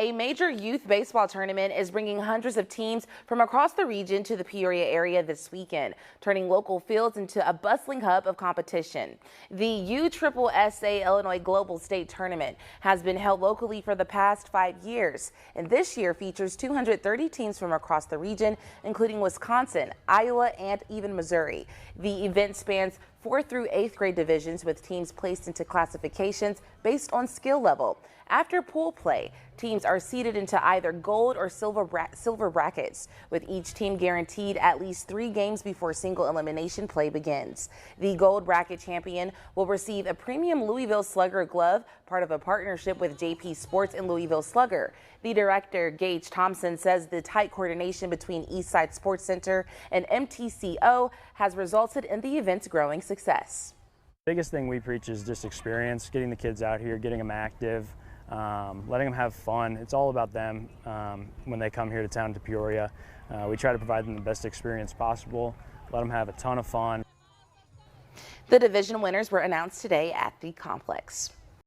A major youth baseball tournament is bringing hundreds of teams from across the region to the Peoria area this weekend, turning local fields into a bustling hub of competition. The USSSA Illinois Global State Tournament has been held locally for the past 5 years, and this year features 230 teams from across the region, including Wisconsin, Iowa, and even Missouri. The event spans 4th through 8th grade divisions with teams placed into classifications based on skill level. After pool play, teams are seeded into either gold or silver brackets, with each team guaranteed at least 3 games before single elimination play begins. The gold bracket champion will receive a premium Louisville Slugger glove, part of a partnership with JP Sports and Louisville Slugger. The director, Gage Thompson, says the tight coordination between Eastside Sports Center and MTCO has resulted in the event's growing success. Biggest thing we preach is just experience, getting the kids out here, getting them active, letting them have fun. It's all about them when they come here to town to Peoria. We try to provide them the best experience possible, let them have a ton of fun. The division winners were announced today at the complex.